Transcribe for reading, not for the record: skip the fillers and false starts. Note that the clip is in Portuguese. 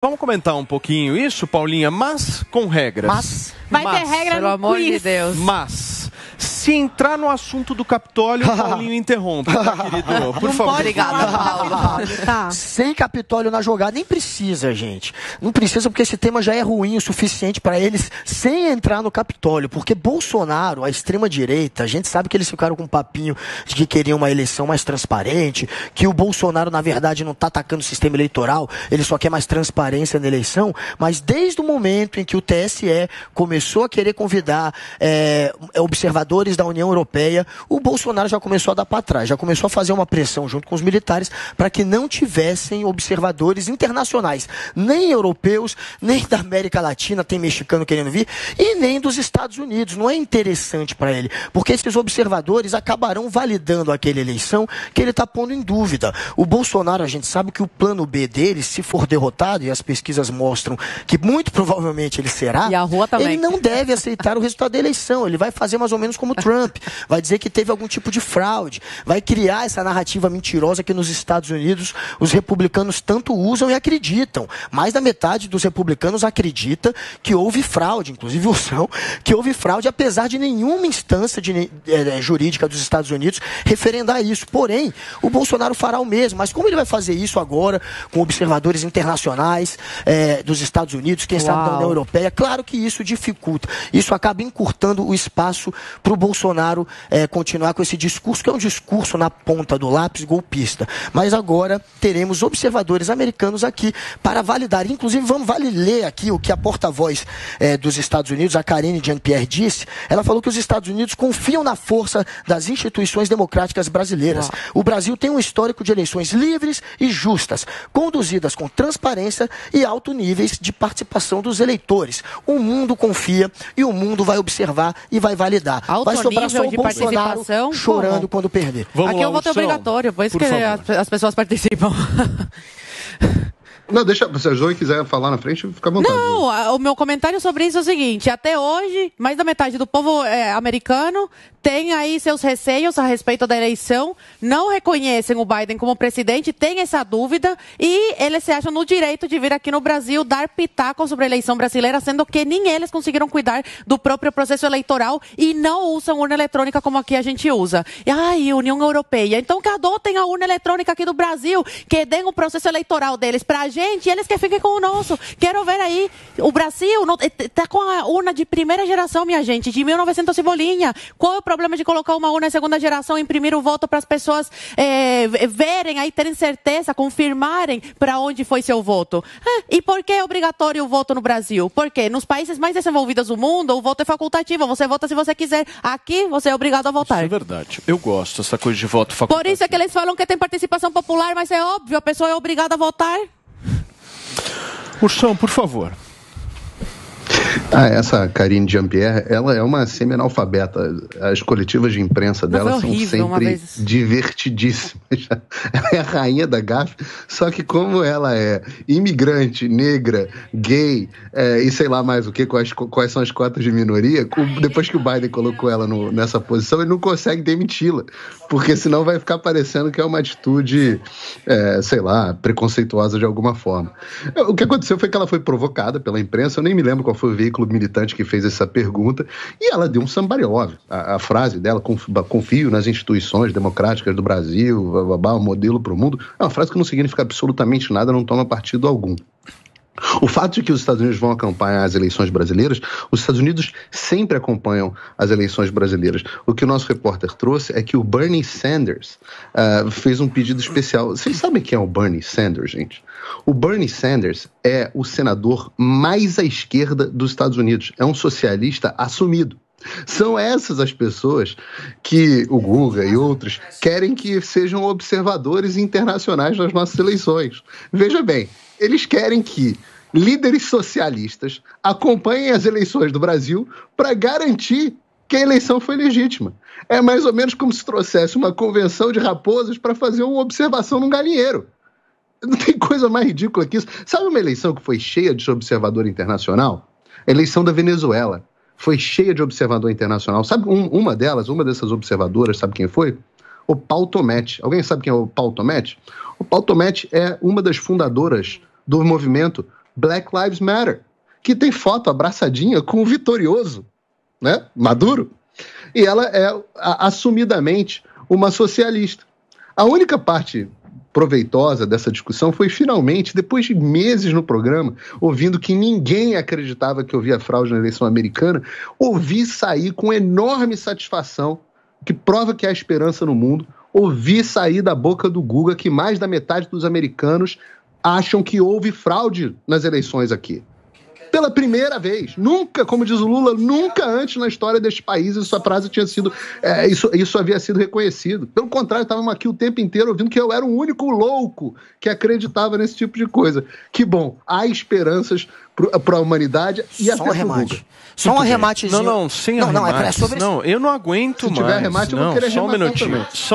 Vamos comentar um pouquinho isso, Paulinha, mas com regras. Vai ter regra pelo no amor quiz. de Deus. Mas, se entrar no assunto do Capitólio, o Paulinho interrompe, tá, querido? Por favor. Obrigada, Paulo. Tá. Sem Capitólio na jogada, nem precisa, gente. Não precisa porque esse tema já é ruim o suficiente para eles sem entrar no Capitólio. Porque Bolsonaro, a extrema-direita, a gente sabe que eles ficaram com um papinho de que queriam uma eleição mais transparente, que o Bolsonaro, na verdade, não está atacando o sistema eleitoral, ele só quer mais transparência na eleição, mas desde o momento em que o TSE começou a querer convidar observadores da União Europeia, o Bolsonaro já começou a dar para trás, já começou a fazer uma pressão junto com os militares para que não tivessem observadores internacionais, nem europeus, nem da América Latina, tem mexicano querendo vir, e nem dos Estados Unidos. Não é interessante para ele, porque esses observadores acabarão validando aquela eleição que ele está pondo em dúvida. O Bolsonaro, a gente sabe que o plano B dele, se for derrotado, e as pesquisas mostram que muito provavelmente ele será, E a rua também. ele não deve aceitar o resultado da eleição. Ele vai fazer mais ou menos como o Trump. Vai dizer que teve algum tipo de fraude. Vai criar essa narrativa mentirosa que nos Estados Unidos os republicanos tanto usam e acreditam. Mais da metade dos republicanos acredita que houve fraude, inclusive o São, que houve fraude, apesar de nenhuma instância jurídica dos Estados Unidos referendar isso. Porém, o Bolsonaro fará o mesmo. Mas como ele vai fazer isso agora com observadores internacionais dos Estados Unidos, quem sabe da União Europeia? Claro que isso dificulta. Isso acaba encurtando o espaço para o Bolsonaro continuar com esse discurso, que é um discurso na ponta do lápis golpista. Mas agora teremos observadores americanos aqui para validar. Inclusive, vamos ler aqui o que a porta-voz dos Estados Unidos, a Karine Jean-Pierre, disse. Ela falou que os Estados Unidos confiam na força das instituições democráticas brasileiras. O Brasil tem um histórico de eleições livres e justas, conduzidas com transparência e alto níveis de participação dos eleitores. O mundo confia e o mundo vai observar e vai validar. Alto Vai sobrar só nível o de Bolsonaro participação? chorando quando perder. Vamos Aqui lá, eu vou ter Ursão, obrigatório, por isso por que favor. as pessoas participam. Não, deixa, se a Zoe quiser falar na frente, fica à vontade. Não, o meu comentário sobre isso é o seguinte: até hoje, mais da metade do povo americano tem aí seus receios a respeito da eleição, não reconhecem o Biden como presidente, tem essa dúvida e eles se acham no direito de vir aqui no Brasil dar pitaco sobre a eleição brasileira, sendo que nem eles conseguiram cuidar do próprio processo eleitoral e não usam urna eletrônica como aqui a gente usa. E, União Europeia. Então que adotem a urna eletrônica aqui do Brasil, que deem o processo eleitoral deles pra gente e eles que fiquem com o nosso. Quero ver aí, o Brasil tá com a urna de primeira geração, minha gente, de 1900 e bolinha. Qual é o problema de colocar uma urna de segunda geração e imprimir o voto para as pessoas verem, aí terem certeza, confirmarem para onde foi seu voto? E por que é obrigatório o voto no Brasil? Porque nos países mais desenvolvidos do mundo, o voto é facultativo, você vota se você quiser. Aqui, você é obrigado a votar. Isso é verdade. Eu gosto dessa coisa de voto facultativo. Por isso é que eles falam que tem participação popular, mas é óbvio, a pessoa é obrigada a votar. Ursão, por favor. Essa Karine Jean-Pierre, ela é uma semi-analfabeta. As coletivas de imprensa dela são sempre divertidíssimas. Ela é a rainha da gafe, só que como ela é imigrante, negra, gay, e sei lá mais o que, quais são as cotas de minoria, depois que o Biden colocou ela nessa posição, ele não consegue demiti-la, porque senão vai ficar parecendo que é uma atitude, sei lá, preconceituosa de alguma forma. O que aconteceu foi que ela foi provocada pela imprensa, eu nem me lembro qual foi o veículo militante que fez essa pergunta, e ela deu um somebody-love. A frase dela, confio nas instituições democráticas do Brasil, um modelo para o mundo, é uma frase que não significa absolutamente nada, não toma partido algum. O fato de que os Estados Unidos vão acompanhar as eleições brasileiras, os Estados Unidos sempre acompanham as eleições brasileiras. O que o nosso repórter trouxe é que o Bernie Sanders fez um pedido especial. Vocês sabem quem é o Bernie Sanders, gente? O Bernie Sanders é o senador mais à esquerda dos Estados Unidos. É um socialista assumido. São essas as pessoas que o Guga e outros querem que sejam observadores internacionais nas nossas eleições. Veja bem, eles querem que líderes socialistas acompanhem as eleições do Brasil para garantir que a eleição foi legítima. É mais ou menos como se trouxesse uma convenção de raposas para fazer uma observação num galinheiro. Não tem coisa mais ridícula que isso. Sabe uma eleição que foi cheia de observador internacional? A eleição da Venezuela. Foi cheia de observador internacional. Sabe uma dessas observadoras, sabe quem foi? O Paul Tometi. Alguém sabe quem é o Paul Tometi? O Paul Tometi é uma das fundadoras do movimento Black Lives Matter, que tem foto abraçadinha com o vitorioso, né, Maduro. E ela é assumidamente uma socialista. A única parte proveitosa dessa discussão foi finalmente, depois de meses no programa, ouvindo que ninguém acreditava que havia fraude na eleição americana, ouvi sair com enorme satisfação, que prova que há esperança no mundo, ouvi sair da boca do Guga que mais da metade dos americanos acham que houve fraude nas eleições aqui. Pela primeira vez. Nunca, como diz o Lula, nunca antes na história deste país essa frase tinha sido... isso havia sido reconhecido. Pelo contrário, estávamos aqui o tempo inteiro ouvindo que eu era o único louco que acreditava nesse tipo de coisa. Que bom, há esperanças para a humanidade e até pro Guga. Só um arrematezinho. Não, sem arremate. É sobre isso. Não, eu não aguento mais. Se tiver arremate, eu vou querer só um arrematar minutinho. também.